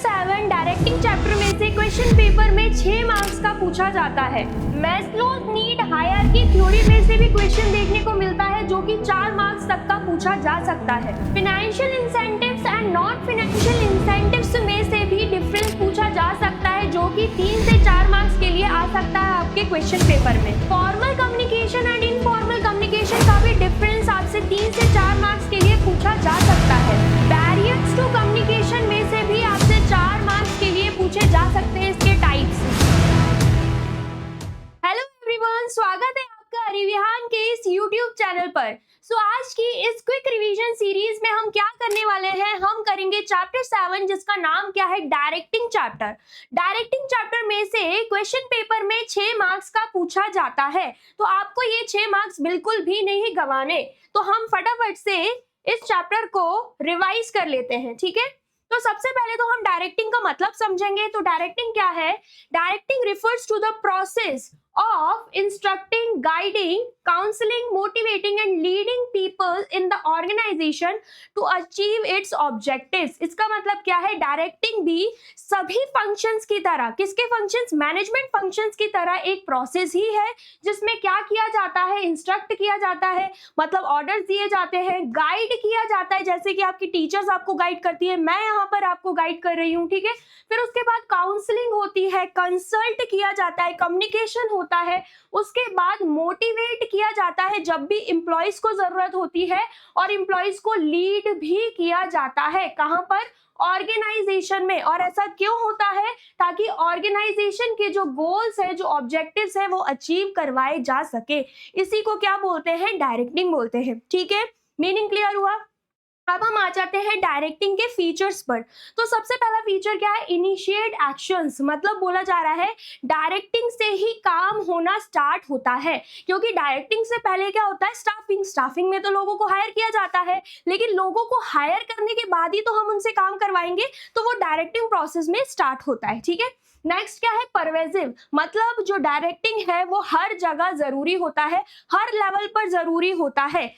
7 directing chapter में से question paper में 6 मार्क्स का पूछा जाता है। मैस्लोज नीड हायरार्की थ्योरी में से भी क्वेश्चन देखने को मिलता है जो कि 4 मार्क्स तक का पूछा जा सकता है। Financial incentives and non financial incentives में से भी डिफरेंस पूछा जा सकता है जो कि 3 से 4 मार्क्स के लिए आ सकता है आपके क्वेश्चन पेपर में। Formal communication and informal communication का भी डिफरेंस आपसे 3 से 4 मार्क्स के लिए पूछा जा सकता है। बैरियर्स टू कम्युनिकेशन में से भी आपसे 4 मार्क्स के लिए पूछे जा सकते हैं इसके टाइप्स। हेलो एवरीवन, स्वागत है आपका अरिविहान के इस यूट्यूब चैनल पर। आज की इस क्विक रिवीजन सीरीज में हम क्या करने वाले हैं, हम करेंगे चैप्टर 7 जिसका नाम क्या है, डायरेक्टिंग चैप्टर। डायरेक्टिंग चैप्टर में से क्वेश्चन पेपर में 6 मार्क्स का पूछा जाता है, तो आपको ये 6 मार्क्स बिल्कुल भी नहीं गंवाने। तो हम फटाफट से इस चैप्टर को रिवाइज कर लेते हैं, ठीक है। तो सबसे पहले तो हम डायरेक्टिंग का मतलब समझेंगे। तो डायरेक्टिंग क्या है? Directing refers to the process of instructing, guiding, counseling, motivating and leading people in the organization to achieve its objectives। इसका मतलब क्या है? डायरेक्टिंग भी सभी फंक्शंस की तरह, किसके फंक्शंस? मैनेजमेंट फंक्शंस की तरह एक प्रोसेस ही है जिसमें क्या किया जाता है? इंस्ट्रक्ट किया जाता है, मतलब ऑर्डर्स दिए जाते हैं, गाइड किया जाता है, जैसे कि आपकी टीचर्स आपको गाइड करती है, मैं यहाँ पर आपको गाइड कर रही हूँ, ठीक है। फिर उसके बाद काउंसलिंग होती है, कंसल्ट किया जाता है, कम्युनिकेशन होता है, उसके बाद मोटिवेट किया जाता है जब भी एम्प्लॉइज को जरूरत होती है, और एम्प्लॉइज को लीड भी किया जाता है। कहां पर? ऑर्गेनाइजेशन में। और ऐसा क्यों होता है? ताकि ऑर्गेनाइजेशन के जो गोल्स है, जो ऑब्जेक्टिव्स है, वो अचीव करवाए जा सके। इसी को क्या बोलते हैं? डायरेक्टिंग बोलते हैं, ठीक है। मीनिंग क्लियर हुआ? अब हम आ जाते हैं डायरेक्टिंग के फीचर्स पर। तो सबसे पहला फीचर क्या है? इनिशिएट एक्शंस, मतलब बोला जा रहा है डायरेक्टिंग से ही काम होना स्टार्ट होता है, क्योंकि डायरेक्टिंग से पहले क्या होता है? स्टाफिंग। स्टाफिंग में तो लोगों को हायर किया जाता है, लेकिन लोगों को हायर करने के बाद ही तो हम उनसे काम करवाएंगे, तो वो डायरेक्टिंग प्रोसेस में स्टार्ट होता है, ठीक है। नेक्स्ट क्या है? परवेजिव, मतलब जो डायरेक्टिंग है वो हर जगह जरूरी होता है, हर लेवल पर जरूरी होता है,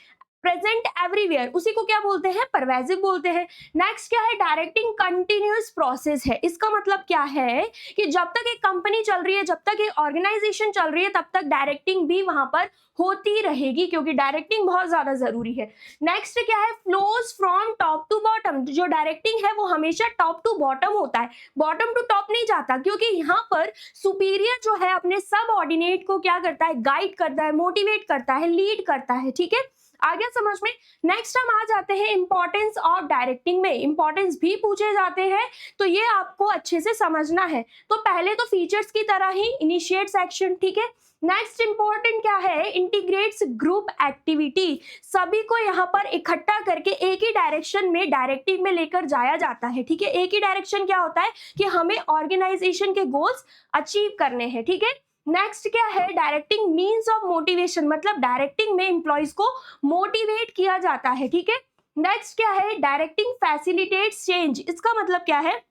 प्रेजेंट एवरीवेयर, उसी को क्या बोलते हैं? परवेजिव बोलते हैं। नेक्स्ट क्या है? डायरेक्टिंग कंटिन्यूअस प्रोसेस है। इसका मतलब क्या है कि जब तक एक कंपनी चल रही है, जब तक एक ऑर्गेनाइजेशन चल रही है, तब तक डायरेक्टिंग भी वहां पर होती रहेगी, क्योंकि डायरेक्टिंग बहुत ज्यादा जरूरी है। नेक्स्ट क्या है? Flows from top to bottom, जो डायरेक्टिंग है वो हमेशा टॉप टू बॉटम होता है, बॉटम टू टॉप नहीं जाता, क्योंकि यहाँ पर सुपीरियर जो है अपने सब ऑर्डिनेट को क्या करता है? गाइड करता है, मोटिवेट करता है, लीड करता है, ठीक है। आ गया समझ में? नेक्स्ट हम आ जाते हैं इंपॉर्टेंस ऑफ डायरेक्टिंग में। इंपॉर्टेंस भी पूछे जाते हैं, तो ये आपको अच्छे से समझना है। तो पहले तो फीचर्स की तरह ही इनिशिएट्स एक्शन, ठीक है। नेक्स्ट इंपॉर्टेंट क्या है? इंटीग्रेट्स ग्रुप एक्टिविटी, सभी को यहाँ पर इकट्ठा करके एक ही डायरेक्शन में डायरेक्टिव में लेकर जाया जाता है, ठीक है। एक ही डायरेक्शन क्या होता है कि हमें ऑर्गेनाइजेशन के गोल्स अचीव करने हैं, ठीक है। नेक्स्ट क्या है? डायरेक्टिंग मीन्स ऑफ मोटिवेशन, मतलब डायरेक्टिंग में एम्प्लॉइज को मोटिवेट किया जाता है, ठीक है। नेक्स्ट क्या है? डायरेक्टिंग फैसिलिटेट्स चेंज, इसका मतलब क्या है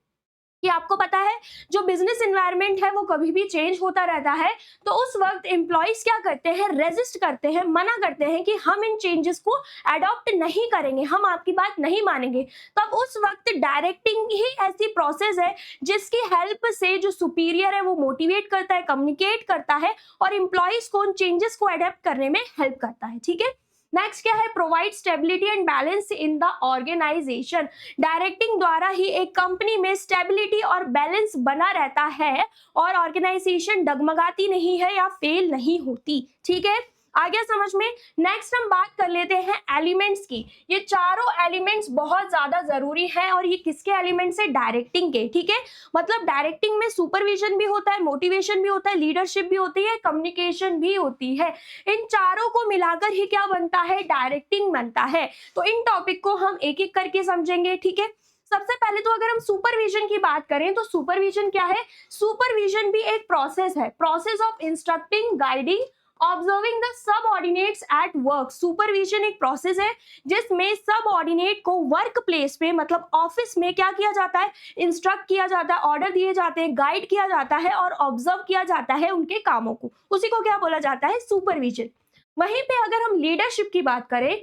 कि आपको पता है जो बिजनेस एनवायरनमेंट है वो कभी भी चेंज होता रहता है, तो उस वक्त एम्प्लॉइज क्या करते हैं? रेजिस्ट करते हैं, मना करते हैं कि हम इन चेंजेस को अडॉप्ट नहीं करेंगे, हम आपकी बात नहीं मानेंगे। तब उस वक्त डायरेक्टिंग ही ऐसी प्रोसेस है जिसकी हेल्प से जो सुपीरियर है वो मोटिवेट करता है, कम्युनिकेट करता है, और एम्प्लॉइज को उन चेंजेस को अडॉप्ट करने में हेल्प करता है, ठीक है। नेक्स्ट क्या है? Provide stability and balance in the organisation, directing द्वारा ही एक कंपनी में स्टेबिलिटी और बैलेंस बना रहता है, और ऑर्गेनाइजेशन डगमगाती नहीं है या फेल नहीं होती, ठीक है। आ गया समझ में? नेक्स्ट हम बात कर लेते हैं एलिमेंट्स की। ये चारों एलिमेंट्स बहुत ज्यादा जरूरी है, और ये किसके एलिमेंट्स है? डायरेक्टिंग के, ठीक है। मतलब डायरेक्टिंग में सुपरविजन भी होता है, मोटिवेशन भी होता है, लीडरशिप भी होती है, कम्युनिकेशन भी होती है। इन चारों को मिलाकर ही क्या बनता है? डायरेक्टिंग बनता है। तो इन टॉपिक को हम एक एक करके समझेंगे, ठीक है। सबसे पहले तो अगर हम सुपरविजन की बात करें तो सुपरविजन क्या है? सुपरविजन भी एक प्रोसेस है, process of instructing, guiding, observing the subordinates at work. Supervision एक प्रोसेस है जिसमें सबऑर्डिनेट को वर्क प्लेस पे, मतलब ऑफिस में क्या किया जाता है? इंस्ट्रक्ट किया जाता है, ऑर्डर दिए जाते हैं, गाइड किया जाता है, और ऑब्जर्व किया जाता है उनके कामों को। उसी को क्या बोला जाता है? सुपरविजन। वहीं पे अगर हम लीडरशिप की बात करें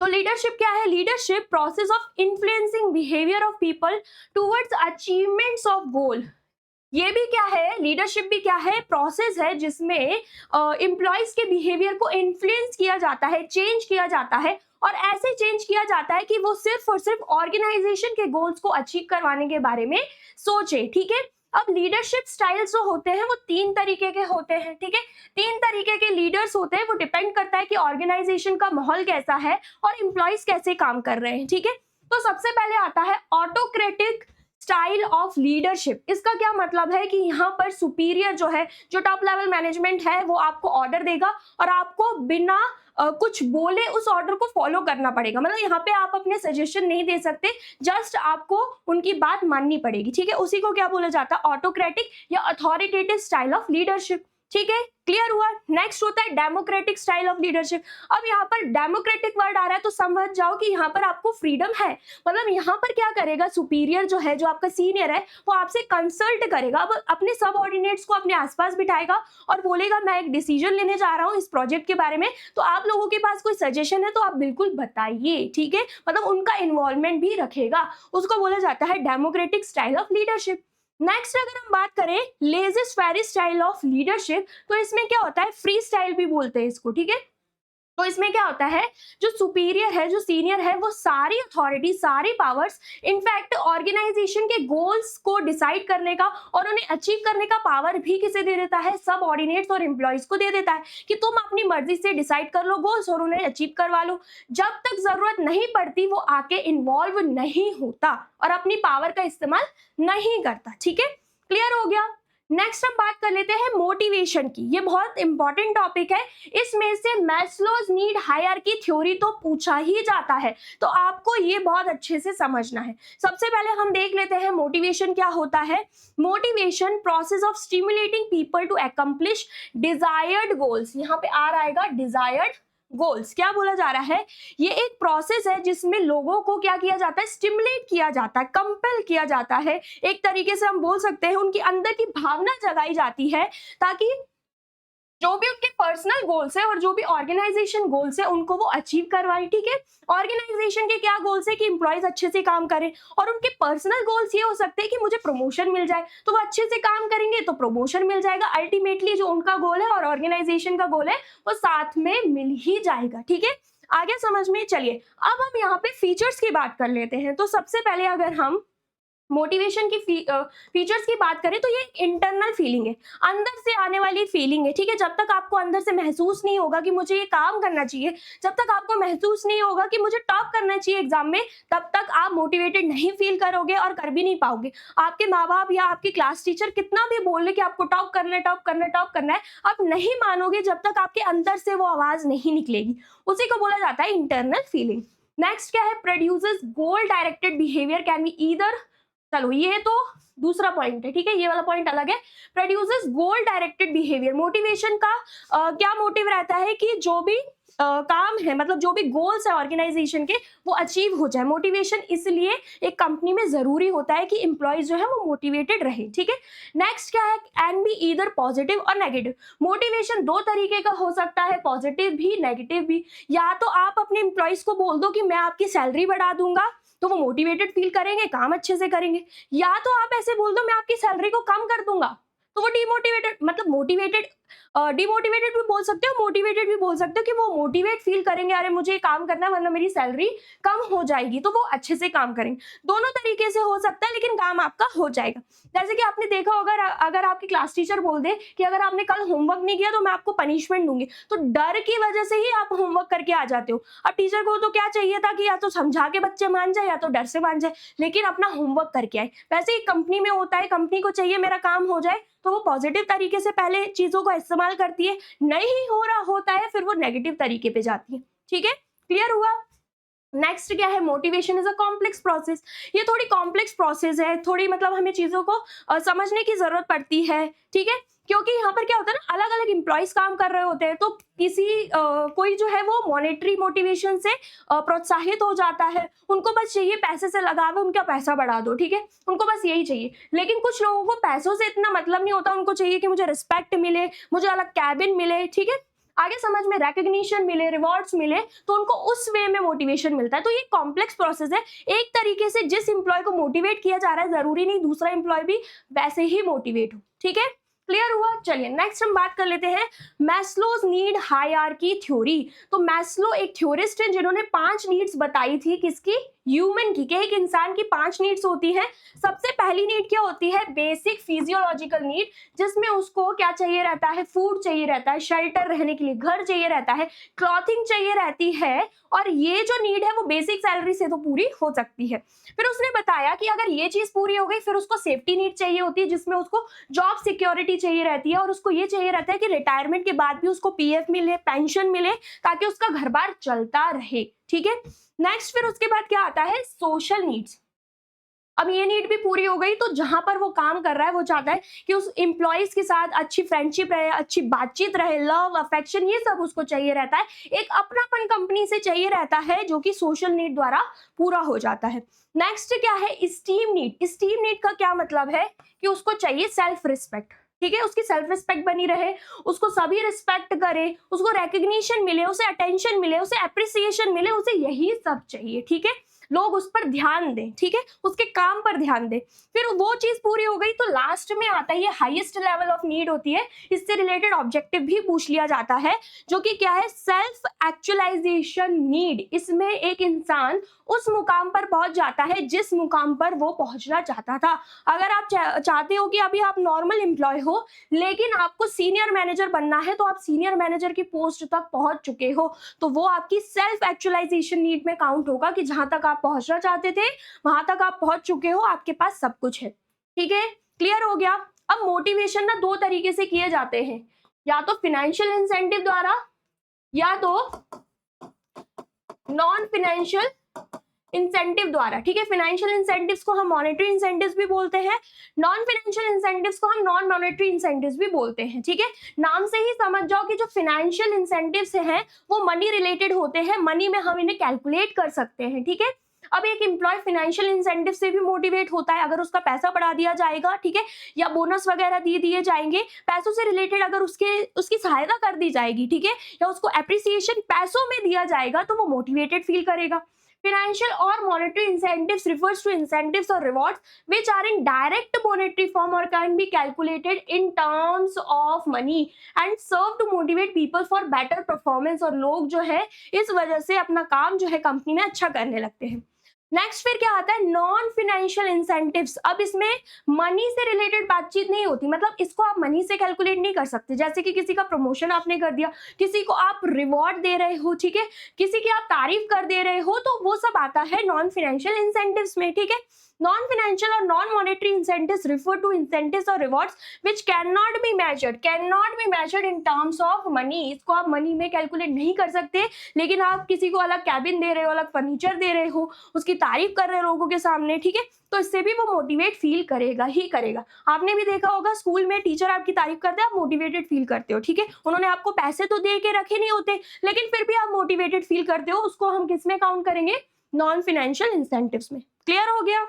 तो लीडरशिप क्या है? Leadership process of influencing behaviour of people towards achievements of goal. ये भी क्या है? लीडरशिप भी क्या है? प्रोसेस है जिसमें एम्प्लॉयज के बिहेवियर को इन्फ्लुएंस किया जाता है, चेंज किया जाता है, और ऐसे चेंज किया जाता है कि वो सिर्फ और सिर्फ ऑर्गेनाइजेशन के गोल्स को अचीव करवाने के बारे में सोचे। ठीक है, अब लीडरशिप स्टाइल्स जो होते हैं वो 3 तरीके के होते हैं। ठीक है, 3 तरीके के लीडर्स होते हैं, वो डिपेंड करता है कि ऑर्गेनाइजेशन का माहौल कैसा है और एम्प्लॉयज कैसे काम कर रहे हैं। ठीक है, तो सबसे पहले आता है ऑटोक्रेटिक स्टाइल ऑफ लीडरशिप। इसका क्या मतलब है कि यहाँ पर सुपीरियर जो है, जो टॉप लेवल मैनेजमेंट है, वो आपको ऑर्डर देगा और आपको बिना कुछ बोले उस ऑर्डर को फॉलो करना पड़ेगा। मतलब यहाँ पे आप अपने सजेशन नहीं दे सकते, जस्ट आपको उनकी बात माननी पड़ेगी। ठीक है, उसी को क्या बोला जाता है? ऑटोक्रेटिक या अथॉरिटेटिव स्टाइल ऑफ लीडरशिप। ठीक है, क्लियर हुआ? नेक्स्ट होता है डेमोक्रेटिक स्टाइल ऑफ लीडरशिप। अब यहाँ पर डेमोक्रेटिक वर्ड आ रहा है तो समझ जाओ कि यहाँ पर आपको फ्रीडम है। मतलब यहाँ पर क्या करेगा? सुपीरियर जो है, जो आपका सीनियर है, वो आपसे कंसल्ट करेगा। अब अपने सबऑर्डिनेट्स को अपने आसपास बिठाएगा और बोलेगा मैं एक डिसीजन लेने जा रहा हूँ इस प्रोजेक्ट के बारे में, तो आप लोगों के पास कोई सजेशन है तो आप बिल्कुल बताइए। ठीक है, मतलब उनका इन्वॉल्वमेंट भी रखेगा। उसको बोला जाता है democratic style of leadership. Next अगर हम बात करें लेजिस फेरी स्टाइल ऑफ लीडरशिप, तो इसमें क्या होता है? फ्री स्टाइल भी बोलते हैं इसको। ठीक है, तो इसमें क्या होता है? जो सुपीरियर है, जो सीनियर है, वो सारी अथॉरिटी, सारी पावर्स, इनफैक्ट ऑर्गेनाइजेशन के गोल्स को डिसाइड करने का और उन्हें अचीव करने का पावर भी किसे दे देता है? सब ऑर्डिनेट्स और एम्प्लॉयज को दे देता है कि तुम अपनी मर्जी से डिसाइड कर लो गोल्स और उन्हें अचीव करवा लो। जब तक जरूरत नहीं पड़ती वो आके इन्वॉल्व नहीं होता और अपनी पावर का इस्तेमाल नहीं करता। ठीक है, क्लियर हो गया? नेक्स्ट हम बात कर लेते हैं मोटिवेशन की। ये बहुत इंपॉर्टेंट टॉपिक है। इसमें से मैस्लोज नीड हायरार्की थ्योरी तो पूछा ही जाता है, तो आपको ये बहुत अच्छे से समझना है। सबसे पहले हम देख लेते हैं मोटिवेशन क्या होता है। Motivation process of stimulating people to accomplish desired goals. यहाँ पे आ रहेगा डिजायर्ड गोल्स। क्या बोला जा रहा है? ये एक प्रोसेस है जिसमें लोगों को क्या किया जाता है? स्टिमुलेट किया जाता है, कंपेल किया जाता है। एक तरीके से हम बोल सकते हैं उनकी अंदर की भावना जगाई जाती है, ताकि जो भी उनके पर्सनल गोल्स है और जो भी ऑर्गेनाइजेशन गोल्स है उनको वो अचीव करवाए। ठीक है, ऑर्गेनाइजेशन के क्या गोल्स है? कि एम्प्लॉयज अच्छे से काम करें, और उनके पर्सनल गोल्स ये हो सकते हैं कि मुझे प्रमोशन मिल जाए, तो वो अच्छे से काम करेंगे तो प्रमोशन मिल जाएगा। अल्टीमेटली जो उनका गोल है और ऑर्गेनाइजेशन का गोल है वो साथ में मिल ही जाएगा। ठीक है, आगे समझ में? चलिए अब हम यहाँ पे फीचर्स की बात कर लेते हैं। तो सबसे पहले अगर हम मोटिवेशन की फीचर्स की बात करें तो ये इंटरनल फीलिंग है, अंदर से आने वाली फीलिंग है। ठीक है, जब तक आपको अंदर से महसूस नहीं होगा कि मुझे ये काम करना चाहिए, जब तक आपको महसूस नहीं होगा कि मुझे टॉप करना चाहिए एग्जाम में, तब तक आप मोटिवेटेड नहीं फील करोगे और कर भी नहीं पाओगे। आपके माँ बाप या आपकी क्लास टीचर कितना भी बोल ले कि आपको टॉप करना है, टॉप करना है, टॉप करना है, आप नहीं मानोगे जब तक आपके अंदर से वो आवाज नहीं निकलेगी। उसी को बोला जाता है इंटरनल फीलिंग। नेक्स्ट क्या है? Produces goal directed behaviour can be either, चलो ये तो दूसरा पॉइंट है। ठीक है, ये वाला पॉइंट अलग है। प्रोड्यूसेस गोल डायरेक्टेड बिहेवियर। मोटिवेशन का क्या मोटिव रहता है? कि जो भी काम है, मतलब जो भी गोल्स है ऑर्गेनाइजेशन के, वो अचीव हो जाए। मोटिवेशन इसलिए एक कंपनी में जरूरी होता है कि एम्प्लॉयज जो है वो मोटिवेटेड रहे। ठीक है, नेक्स्ट क्या है? एंड बी ईदर पॉजिटिव और नेगेटिव। मोटिवेशन 2 तरीके का हो सकता है, पॉजिटिव भी नेगेटिव भी। या तो आप अपने एम्प्लॉयज को बोल दो कि मैं आपकी सैलरी बढ़ा दूंगा, तो वो मोटिवेटेड फील करेंगे, काम अच्छे से करेंगे। या तो आप ऐसे बोल दो मैं आपकी सैलरी को कम कर दूंगा, तो वो डिमोटिवेटेड, मतलब मोटिवेटेड, डिमोटिवेटेड भी बोल सकते हो, मोटिवेटेड भी बोल सकते हो कि वो मोटिवेट फील करेंगे, अरे मुझे ये काम करना है वरना मेरी सैलरी कम हो जाएगी, तो वो अच्छे से काम करेंगे। दोनों तरीके से हो सकता है, लेकिन काम आपका हो जाएगा। जैसे कि आपने देखा होगा, अगर आपकी क्लास टीचर बोल दे कि अगर आपने कल होमवर्क नहीं किया तो मैं आपको पनिशमेंट दूंगी, तो डर की वजह से ही आप होमवर्क करके आ जाते हो। अब टीचर को तो क्या चाहिए था कि या तो समझा के बच्चे मान जाए या तो डर से मान जाए, लेकिन अपना होमवर्क करके आए। वैसे ही कंपनी में होता है, कंपनी को चाहिए मेरा काम हो जाए, तो वो पॉजिटिव तरीके से पहले चीजों का इस्तेमाल करती है, नहीं हो रहा होता है फिर वो नेगेटिव तरीके पे जाती है। ठीक है, क्लियर हुआ? नेक्स्ट क्या है? Motivation is a complex process. ये थोड़ी कॉम्प्लेक्स प्रोसेस है, थोड़ी मतलब हमें चीजों को समझने की जरूरत पड़ती है। ठीक है, क्योंकि यहाँ पर क्या होता है ना, अलग अलग एम्प्लॉयज काम कर रहे होते हैं, तो कोई जो है वो मॉनेटरी मोटिवेशन से प्रोत्साहित हो जाता है, उनको बस चाहिए पैसे से लगावे, उनका पैसा बढ़ा दो। ठीक है, उनको बस यही चाहिए। लेकिन कुछ लोगों को पैसों से इतना मतलब नहीं होता, उनको चाहिए कि मुझे रिस्पेक्ट मिले, मुझे अलग कैबिन मिले। ठीक है, आगे समझ में रिकॉग्निशन मिले, रिवॉर्ड्स मिले, तो उनको उस वे में मोटिवेशन मिलता है। तो ये कॉम्प्लेक्स प्रोसेस है। एक तरीके से जिस एम्प्लॉय को मोटिवेट किया जा रहा है, जरूरी नहीं दूसरा एम्प्लॉय भी वैसे ही मोटिवेट हो। ठीक है, क्लियर हुआ? चलिए नेक्स्ट हम बात कर लेते हैं मैस्लोज नीड हायरार्की थ्योरी। तो मैस्लो एक थ्योरिस्ट है जिन्होंने 5 नीड्स बताई थी, किसकी? ह्यूमन की। एक इंसान की 5 नीड्स होती है। सबसे पहली नीड क्या होती है? बेसिक फिजियोलॉजिकल नीड, जिसमें उसको क्या चाहिए रहता है? फूड चाहिए रहता है, शेल्टर रहने के लिए घर चाहिए रहता है, क्लॉथिंग चाहिए रहती है, और ये जो नीड है वो बेसिक सैलरी से तो पूरी हो सकती है। फिर उसने बताया कि अगर ये चीज पूरी हो गई, फिर उसको सेफ्टी नीड चाहिए होती है, जिसमें उसको जॉब सिक्योरिटी चाहिए रहती है, और उसको ये चाहिए रहता है कि रिटायरमेंट के बाद भी उसको पीएफ मिले, पेंशन मिले, ताकि उसका घर बार चलता रहे। ठीक है, नेक्स्ट फिर उसके बाद क्या आता है? Social needs. अब ये नीड भी पूरी हो गई, तो जहां पर वो काम कर रहा है वो चाहता है कि उस एम्प्लॉइज के साथ अच्छी फ्रेंडशिप रहे, अच्छी बातचीत रहे, लव अफेक्शन ये सब उसको चाहिए रहता है। एक अपनापन कंपनी से चाहिए रहता है, जो कि सोशल नीड द्वारा पूरा हो जाता है। नेक्स्ट क्या है? Steam need. स्टीम नीड का क्या मतलब है? कि उसको चाहिए सेल्फ रिस्पेक्ट। ठीक है, उसकी सेल्फ रिस्पेक्ट बनी रहे, उसको सभी रिस्पेक्ट करे, उसको रिकग्निशन मिले, उसे अटेंशन मिले, उसे अप्रिसिएशन मिले, उसे यही सब चाहिए। ठीक है, लोग उस पर ध्यान दें। ठीक है, उसके काम पर ध्यान दें। फिर वो चीज पूरी हो गई, तो लास्ट में आता है ये हाईएस्ट लेवल ऑफ नीड होती है। इससे रिलेटेड ऑब्जेक्टिव भी पूछ लिया जाता है, जो कि क्या है? Self actualisation need. इसमें एक इंसान उस मुकाम पर पहुंच जाता है जिस मुकाम पर वो पहुंचना चाहता था। अगर आप चाहते हो कि अभी आप नॉर्मल एम्प्लॉय हो, लेकिन आपको सीनियर मैनेजर बनना है, तो आप सीनियर मैनेजर की पोस्ट तक पहुंच चुके हो, तो वो आपकी सेल्फ एक्चुअलाइजेशन नीड में काउंट होगा कि जहां तक आप पहुंचना चाहते थे वहां तक आप पहुंच चुके हो, आपके पास सब कुछ है। ठीक है, क्लियर हो गया? अब मोटिवेशन ना 2 तरीके से किए जाते हैं, या तो फाइनेंशियल इंसेंटिव द्वारा, या तो नॉन फाइनेंशियल इंसेंटिव द्वारा। ठीक है, फाइनेंशियल इंसेंटिव्स को हम मॉनेटरी इंसेंटिव्स भी बोलते हैं, नॉन फाइनेंशियल इंसेंटिव्स को हम नॉन मॉनेटरी इंसेंटिव्स भी बोलते हैं। ठीक है, नाम से ही समझ जाओ कि जो फाइनेंशियल इंसेंटिव्स हैं वो मनी रिलेटेड होते हैं, मनी में हम इन्हें कैलकुलेट कर सकते हैं। ठीक है, अब एक एम्प्लॉय फाइनेंशियल इंसेंटिव से भी मोटिवेट होता है अगर उसका पैसा बढ़ा दिया जाएगा, ठीक है, या बोनस वगैरह दिए जाएंगे, पैसों से रिलेटेड अगर उसकी सहायता कर दी जाएगी, ठीक है, या उसको एप्रिसिएशन पैसों में दिया जाएगा, तो वो मोटिवेटेड फील करेगा। Financial or monetary incentives refers to incentives or rewards which are in direct monetary form or can be calculated in terms of money and serve to motivate people for better performance। और लोग जो है इस वजह से अपना काम जो है कंपनी में अच्छा करने लगते हैं। नेक्स्ट फिर क्या आता है? Non financial incentives. अब इसमें मनी से रिलेटेड बातचीत नहीं होती, मतलब इसको आप मनी से कैलकुलेट नहीं कर सकते। जैसे कि किसी का प्रमोशन आपने कर दिया, किसी को आप रिवॉर्ड दे रहे हो, ठीक है, किसी की आप तारीफ कर दे रहे हो, तो वो सब आता है नॉन फाइनेंशियल इंसेंटिव्स में। ठीक है, नॉन फाइनेंशियल और non monetary incentives refer to incentives और rewards which can not be measured in terms of money. इसको आप मनी में कैलकुलेट नहीं कर सकते, लेकिन आप किसी को अलग कैबिन दे रहे हो, अलग फर्नीचर दे रहे हो, उसकी तारीफ कर रहे हो लोगों के सामने, ठीक है, तो इससे भी वो मोटिवेट फील करेगा ही करेगा। आपने भी देखा होगा स्कूल में टीचर आपकी तारीफ करते हैं, आप मोटिवेटेड फील करते हो। ठीक है, उन्होंने आपको पैसे तो दे के रखे नहीं होते, लेकिन फिर भी आप मोटिवेटेड फील करते हो। उसको हम किस में काउंट करेंगे? नॉन फाइनेंशियल इंसेंटिव्स में। क्लियर हो गया?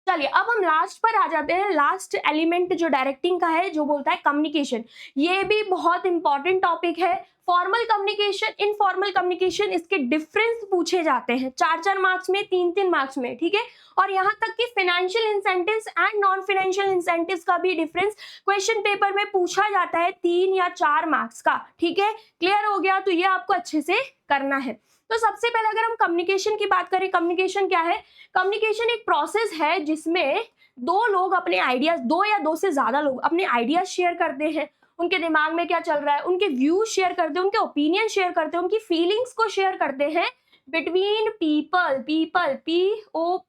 चलिए अब हम लास्ट पर आ जाते हैं। लास्ट एलिमेंट जो डायरेक्टिंग का है, जो बोलता है कम्युनिकेशन। ये भी बहुत इंपॉर्टेंट टॉपिक है। फॉर्मल कम्युनिकेशन, इनफॉर्मल कम्युनिकेशन, इसके डिफरेंस पूछे जाते हैं 4-4 मार्क्स में, 3-3 मार्क्स में। ठीक है, और यहाँ तक कि financial incentives and non financial incentives का भी डिफरेंस क्वेश्चन पेपर में पूछा जाता है 3 या 4 मार्क्स का। ठीक है, क्लियर हो गया? तो ये आपको अच्छे से करना है। तो सबसे पहले अगर हम कम्युनिकेशन की बात करें, कम्युनिकेशन क्या है? कम्युनिकेशन एक प्रोसेस है जिसमें 2 लोग अपने आइडियाज, 2 या 2 से ज्यादा लोग अपने आइडियाज शेयर करते हैं, उनके दिमाग में क्या चल रहा है, उनके व्यूज शेयर करते हैं, उनके ओपिनियन शेयर करते हैं, उनकी फीलिंग्स को शेयर करते हैं बिटवीन पीपल, PEOPLE,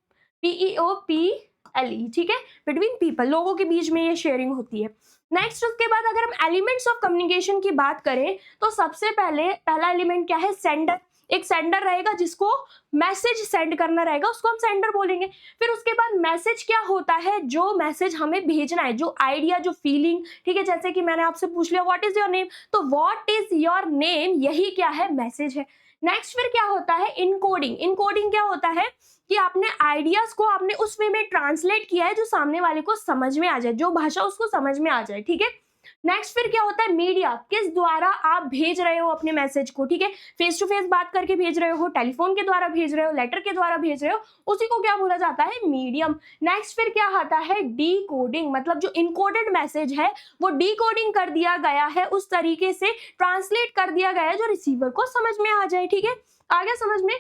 ठीक है, बिटवीन पीपल, लोगों के बीच में ये शेयरिंग होती है। नेक्स्ट उसके बाद अगर हम एलिमेंट्स ऑफ कम्युनिकेशन की बात करें, तो सबसे पहला एलिमेंट क्या है? सेंडर। एक सेंडर रहेगा जिसको मैसेज सेंड करना रहेगा, उसको हम सेंडर बोलेंगे। फिर उसके बाद मैसेज क्या होता है? जो मैसेज हमें भेजना है, जो आइडिया, जो फीलिंग, ठीक है, जैसे कि मैंने आपसे पूछ लिया व्हाट इज योर नेम, तो व्हाट इज योर नेम, यही क्या है? मैसेज है। नेक्स्ट फिर क्या होता है? इनकोडिंग। इनकोडिंग क्या होता है? कि आपने आइडियाज को आपने उस वे में ट्रांसलेट किया है जो सामने वाले को समझ में आ जाए, जो भाषा उसको समझ में आ जाए। ठीक है, नेक्स्ट फिर क्या होता है, मीडिया, किस द्वारा आप भेज रहे हो अपने मैसेज को, ठीक है, फेस टू फेस बात करके भेज रहे हो, टेलीफोन के द्वारा भेज रहे हो, लेटर के द्वारा भेज रहे हो, उसी को क्या बोला जाता है, मीडियम। नेक्स्ट फिर क्या आता है, डीकोडिंग, मतलब जो इनकोडेड मैसेज है वो डीकोडिंग कर दिया गया है, उस तरीके से ट्रांसलेट कर दिया गया है जो रिसीवर को समझ में आ जाए, ठीक है, आ गया समझ में।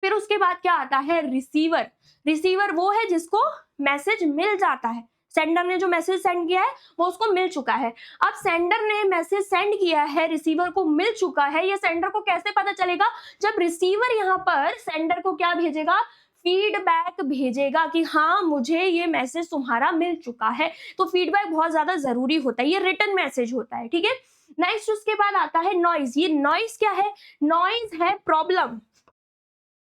फिर उसके बाद क्या आता है, रिसीवर। रिसीवर वो है जिसको मैसेज मिल जाता है, सेंडर ने जो मैसेज सेंड किया है वो उसको मिल चुका है। अब सेंडर ने मैसेज सेंड किया है, रिसीवर को मिल चुका है, ये सेंडर को कैसे पता चलेगा, जब रिसीवर यहाँ पर सेंडर को क्या भेजेगा, फीडबैक भेजेगा कि हाँ मुझे ये मैसेज तुम्हारा मिल चुका है। तो फीडबैक बहुत ज्यादा जरूरी होता है, ये रिटन मैसेज होता है, ठीक है। नेक्स्ट उसके बाद आता है नॉइज। ये नॉइज क्या है, नॉइज है प्रॉब्लम।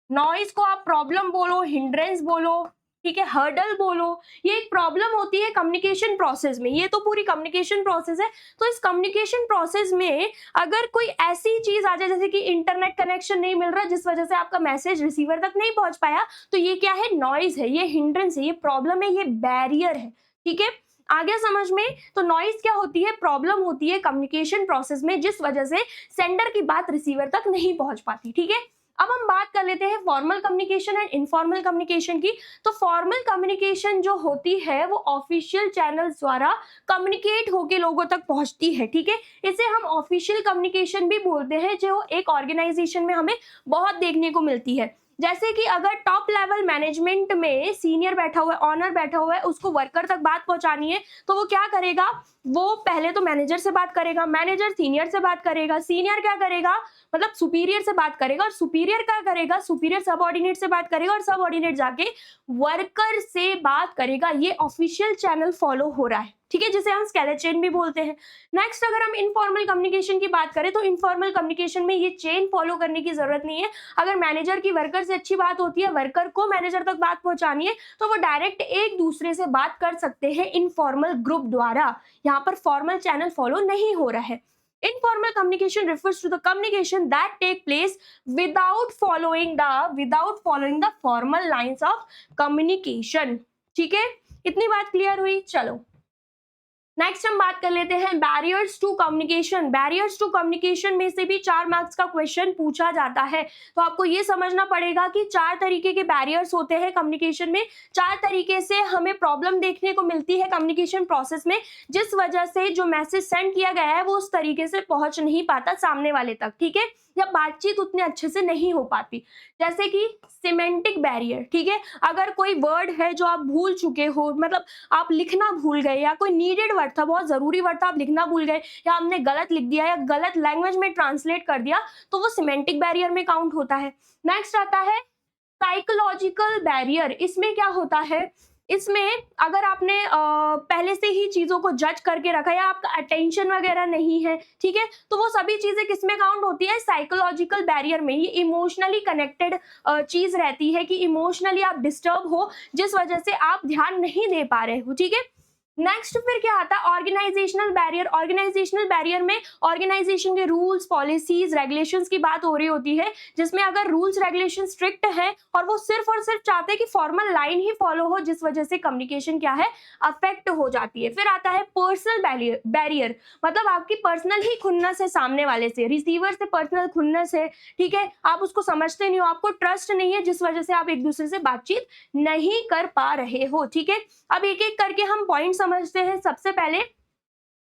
नॉइज को आप प्रॉब्लम बोलो, हिंड्रेंस बोलो, ठीक है, हर्डल बोलो, ये एक प्रॉब्लम होती है कम्युनिकेशन प्रोसेस में। ये तो पूरी कम्युनिकेशन प्रोसेस है, तो इस कम्युनिकेशन प्रोसेस में अगर कोई ऐसी चीज आ जाए जैसे कि इंटरनेट कनेक्शन नहीं मिल रहा जिस वजह से आपका मैसेज रिसीवर तक नहीं पहुंच पाया, तो ये क्या है, नॉइज है, ये हिंड्रेंस है, ये प्रॉब्लम है, ये बैरियर है, ठीक है, आ गया समझ में। तो नॉइज क्या होती है, प्रॉब्लम होती है कम्युनिकेशन प्रोसेस में जिस वजह से सेंडर की बात रिसीवर तक नहीं पहुंच पाती, ठीक है। अब हम बात कर लेते हैं formal communication and informal communication की। तो फॉर्मल कम्युनिकेशन जो होती है वो ऑफिशियल चैनल्स द्वारा कम्युनिकेट होके लोगों तक पहुंचती है, ठीक है। इसे हम ऑफिशियल कम्युनिकेशन भी बोलते हैं, जो एक ऑर्गेनाइजेशन में हमें बहुत देखने को मिलती है। जैसे कि अगर टॉप लेवल मैनेजमेंट में सीनियर बैठा हुआ है, ऑनर बैठा हुआ है, उसको वर्कर तक बात पहुंचानी है, तो वो क्या करेगा, वो पहले तो मैनेजर से बात करेगा, मैनेजर सीनियर से बात करेगा, सीनियर क्या करेगा, मतलब सुपीरियर से बात करेगा, और सुपीरियर क्या करेगा, सुपीरियर सबऑर्डिनेट से बात करेगा, और सबऑर्डिनेट जाके वर्कर से बात करेगा। ये ऑफिशियल चैनल फॉलो हो रहा है, ठीक है, जिसे हम स्केलेट चेन भी बोलते हैं। नेक्स्ट अगर हम इनफॉर्मल कम्युनिकेशन की बात करें तो इनफॉर्मल कम्युनिकेशन में ये चेन फॉलो करने की जरूरत नहीं है। अगर मैनेजर की वर्कर से अच्छी बात होती है, वर्कर को मैनेजर तक बात पहुंचानी है, तो वो डायरेक्ट एक दूसरे से बात कर सकते हैं इनफॉर्मल ग्रुप द्वारा। यहाँ पर फॉर्मल चैनल फॉलो नहीं हो रहा है। Informal communication refers to the communication that take place without following the formal lines of communication. ठीक है, इतनी बात क्लियर हुई। चलो नेक्स्ट हम बात कर लेते हैं barriers to communication. Barriers to communication में से भी 4 मार्क्स का क्वेश्चन पूछा जाता है, तो आपको ये समझना पड़ेगा कि 4 तरीके के बैरियर्स होते हैं कम्युनिकेशन में। 4 तरीके से हमें प्रॉब्लम देखने को मिलती है कम्युनिकेशन प्रोसेस में, जिस वजह से जो मैसेज सेंड किया गया है वो उस तरीके से पहुंच नहीं पाता सामने वाले तक, ठीक है, या बातचीत उतने अच्छे से नहीं हो पाती। जैसे कि सिमेंटिक बैरियर, ठीक है, अगर कोई वर्ड है जो आप भूल चुके हो, मतलब आप लिखना भूल गए, या कोई नीडेड वर्ड था, बहुत जरूरी वर्ड था, आप लिखना भूल गए, या हमने गलत लिख दिया या गलत लैंग्वेज में ट्रांसलेट कर दिया, तो वो सिमेंटिक बैरियर में काउंट होता है। नेक्स्ट आता है साइकोलॉजिकल बैरियर। इसमें क्या होता है, इसमें अगर आपने पहले से ही चीजों को जज करके रखा है या आपका अटेंशन वगैरह नहीं है, ठीक है, तो वो सभी चीजें किसमें काउंट होती है, साइकोलॉजिकल बैरियर में। ये इमोशनली कनेक्टेड चीज रहती है कि इमोशनली आप डिस्टर्ब हो जिस वजह से आप ध्यान नहीं दे पा रहे हो, ठीक है। नेक्स्ट फिर क्या आता है, ऑर्गेनाइजेशनल बैरियर। ऑर्गेनाइजेशनल बैरियर में ऑर्गेनाइजेशन के रूल्स, पॉलिसीज, रेगुलेशंस की बात हो रही होती है, जिसमें अगर रूल्स रेगुलेशन स्ट्रिक्ट है और वो सिर्फ और सिर्फ चाहते हैं कि फॉर्मल लाइन ही फॉलो हो, जिस वजह से कम्युनिकेशन क्या है, अफेक्ट हो जाती है। फिर आता है पर्सनल बैरियर, मतलब आपकी पर्सनल ही खुन्नस है सामने वाले से, रिसीवर से पर्सनल खुन्नस है, ठीक है, आप उसको समझते नहीं हो, आपको ट्रस्ट नहीं है, जिस वजह से आप एक दूसरे से बातचीत नहीं कर पा रहे हो, ठीक है। अब एक एक करके हम पॉइंट समझते हैं। सबसे पहले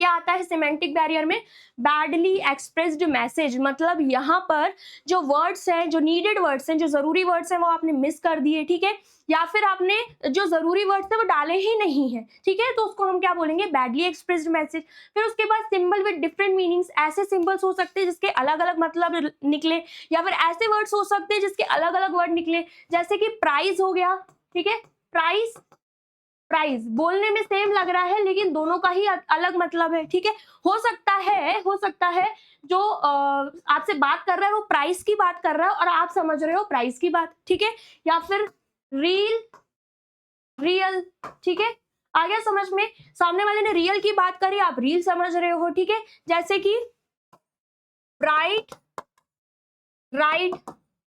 क्या आता है सिमेंटिक बैरियर में, बैडली एक्सप्रेस्ड मैसेज, मतलब यहाँ पर जो वर्ड्स हैं, जो नीडेड वर्ड्स हैं, जो जरूरी वर्ड्स हैं, वो आपने मिस कर दिए, ठीक है, या फिर आपने जो जरूरी वर्ड्स थे वो डाले ही नहीं है, ठीक है, तो उसको हम क्या बोलेंगे, बैडली एक्सप्रेस्ड मैसेज। फिर उसके बाद सिंबल विद डिफरेंट मीनिंग्स, ऐसे सिंबल्स हो सकते हैं जिसके अलग अलग मतलब निकले, या फिर ऐसे वर्ड्स हो सकते हैं जिसके अलग अलग वर्ड निकले, जैसे कि प्राइस हो गया, ठीक है, प्राइस, प्राइस बोलने में सेम लग रहा है लेकिन दोनों का ही अलग मतलब है, ठीक है। हो सकता है जो आपसे बात कर रहा है वो प्राइस की बात कर रहा है और आप समझ रहे हो प्राइस की बात, ठीक है, या फिर रियल, ठीक है, आ गया समझ में। सामने वाले ने रियल की बात करी, आप रील समझ रहे हो, ठीक है, जैसे कि राइट,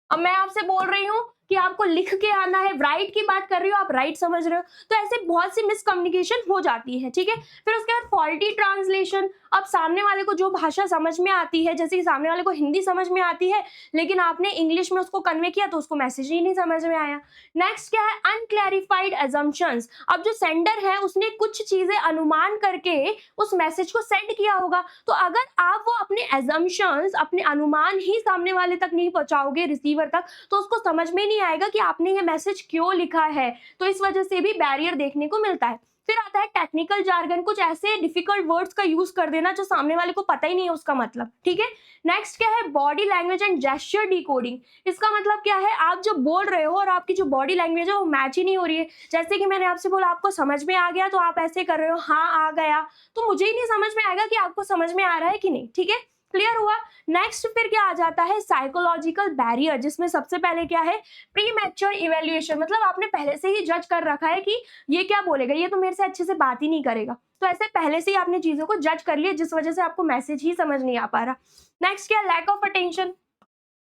अब मैं आपसे बोल रही हूं कि आपको लिख के आना है, राइट की बात कर रही हो आप राइट समझ रहे हो, तो ऐसे बहुत सी मिसकम्युनिकेशन हो जाती है, ठीक है। फिर उसके बाद फॉल्टी ट्रांसलेशन, अब सामने वाले को जो भाषा समझ में आती है, जैसे कि सामने वाले को हिंदी समझ में आती है लेकिन आपने इंग्लिश में उसको कन्वे किया तो उसको मैसेज ही नहीं समझ में आया। नेक्स्ट क्या है, अनक्लैरिफाइड अजम्पशंस, अब जो सेंडर है उसने कुछ चीजें अनुमान करके उस मैसेज को सेंड किया होगा, तो अगर आप वो अपने एजम्पशंस, अपने अनुमान ही सामने वाले तक नहीं पहुंचाओगे, रिसीवर तक, तो उसको समझ में नहीं आएगा कि आपने ये मैसेज क्यों लिखा है। तो इस वजह से भी बैरियर देखने को मिलता है। फिर आता है टेक्निकल जार्गन, कुछ ऐसे डिफिकल्ट वर्ड्स का यूज कर देना जो सामने वाले को पता ही नहीं है उसका मतलब, ठीक है। नेक्स्ट क्या है, body language and gesture decoding, इसका मतलब क्या है, आप जो बोल रहे हो और आपकी जो बॉडी लैंग्वेज है वो मैच ही नहीं हो रही है। जैसे कि मैंने आपसे बोला आपको समझ में आ गया तो आप ऐसे कर रहे हो, हाँ आ गया, तो मुझे ही नहीं समझ में आएगा कि आपको समझ में आ रहा है कि नहीं, ठीक है। क्लियर हुआ। नेक्स्ट फिर क्या आ जाता है, साइकोलॉजिकल बैरियर, जिसमें सबसे पहले क्या है, प्री मैच्योर इवेल्युएशन, मतलब आपने पहले से ही जज कर रखा है कि ये क्या बोलेगा, ये तो मेरे से अच्छे से बात ही नहीं करेगा, तो ऐसे पहले से ही आपने चीजों को जज कर लिया जिस वजह से आपको मैसेज ही समझ नहीं आ पा रहा। नेक्स्ट क्या, लैक ऑफ अटेंशन,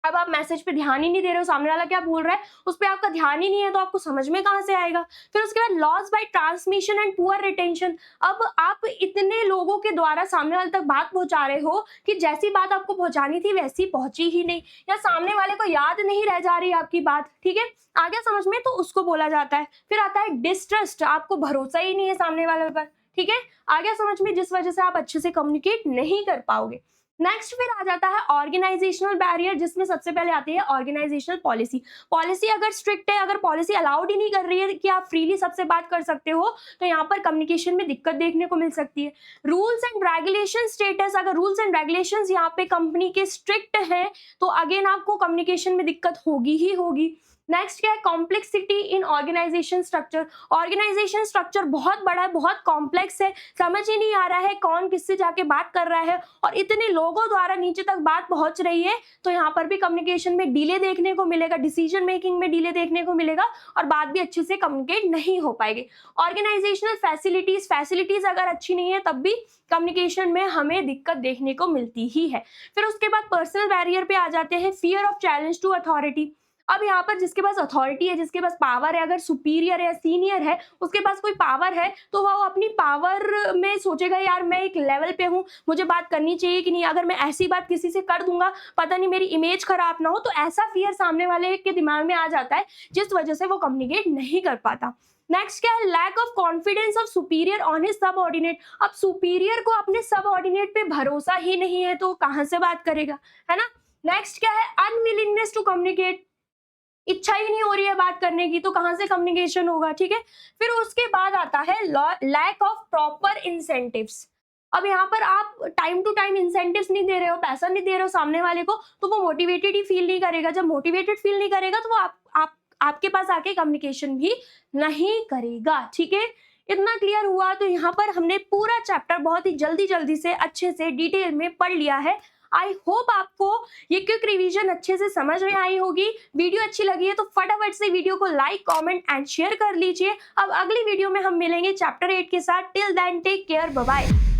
अब आप मैसेज पे ध्यान ही नहीं दे रहे हो, सामने वाला क्या बोल रहा है उस पर आपका ध्यान ही नहीं है, तो आपको समझ में कहां से आएगा। फिर उसके बाद loss by transmission and poor retention, अब आप इतने लोगों के द्वारा सामने वाले तक बात पहुंचा रहे हो कि जैसी बात आपको पहुंचानी थी वैसी पहुंची ही नहीं, या सामने वाले को याद नहीं रह जा रही आपकी बात, ठीक है, आ गया समझ में, तो उसको बोला जाता है। फिर आता है डिस्ट्रस्ट, आपको भरोसा ही नहीं है सामने वाले पर, ठीक है, आ गया समझ में, जिस वजह से आप अच्छे से कम्युनिकेट नहीं कर पाओगे। नेक्स्ट फिर आ जाता है ऑर्गेनाइजेशनल बैरियर, जिसमें सबसे पहले आती है ऑर्गेनाइजेशनल पॉलिसी। पॉलिसी अगर स्ट्रिक्ट है, अगर पॉलिसी अलाउड ही नहीं कर रही है कि आप फ्रीली सबसे बात कर सकते हो, तो यहाँ पर कम्युनिकेशन में दिक्कत देखने को मिल सकती है। रूल्स एंड रेगुलेशन स्टेटस, अगर रूल्स एंड रेगुलेशंस यहाँ पे कंपनी के स्ट्रिक्ट हैं तो अगेन आपको कम्युनिकेशन में दिक्कत होगी ही होगी। नेक्स्ट क्या है, complexity in organisation structure, organisation structure बहुत बड़ा है, बहुत कॉम्प्लेक्स है, समझ ही नहीं आ रहा है कौन किससे जाके बात कर रहा है और इतने लोगों द्वारा नीचे तक बात पहुंच रही है, तो यहाँ पर भी कम्युनिकेशन में डिले देखने को मिलेगा, डिसीजन मेकिंग में डिले देखने को मिलेगा और बात भी अच्छे से कम्युनिकेट नहीं हो पाएगी। ऑर्गेनाइजेशनल फैसिलिटीज, फैसिलिटीज अगर अच्छी नहीं है तब भी कम्युनिकेशन में हमें दिक्कत देखने को मिलती ही है। फिर उसके बाद पर्सनल बैरियर पे आ जाते हैं, fear of challenge to authority, अब यहाँ पर जिसके पास अथॉरिटी है, जिसके पास पावर है, अगर सुपीरियर है, सीनियर है, उसके पास कोई पावर है, तो वो अपनी पावर में सोचेगा यार मैं एक लेवल पे हूँ, मुझे बात करनी चाहिए कि नहीं, अगर मैं ऐसी बात किसी से कर दूंगा पता नहीं मेरी इमेज खराब ना हो, तो ऐसा फियर सामने वाले के दिमाग में आ जाता है जिस वजह से वो कम्युनिकेट नहीं कर पाता। नेक्स्ट क्या है, lack of confidence of superior on his subordinate, अब सुपीरियर को अपने सबऑर्डिनेट पे भरोसा ही नहीं है तो कहाँ से बात करेगा, है ना। नेक्स्ट क्या है, अनविलिंगनेस टू कम्युनिकेट, इच्छा ही नहीं हो रही है बात करने की तो कहां से कम्युनिकेशन होगा, ठीक है। फिर उसके बाद आता है लैक ऑफ प्रॉपर इंसेंटिव्स, अब यहाँ पर आप टाइम टू टाइम इंसेंटिव्स नहीं दे रहे हो, पैसा नहीं दे रहे हो सामने वाले को, तो वो मोटिवेटेड ही फील नहीं करेगा, जब मोटिवेटेड फील नहीं करेगा तो वो आपके पास आके कम्युनिकेशन भी नहीं करेगा, ठीक है। इतना क्लियर हुआ, तो यहाँ पर हमने पूरा चैप्टर बहुत ही जल्दी से अच्छे से डिटेल में पढ़ लिया है। आई होप आपको ये क्विक रिवीजन अच्छे से समझ में आई होगी। वीडियो अच्छी लगी है तो फटाफट से वीडियो को लाइक, कमेंट एंड शेयर कर लीजिए। अब अगली वीडियो में हम मिलेंगे चैप्टर 8 के साथ। Till then take care, bye bye.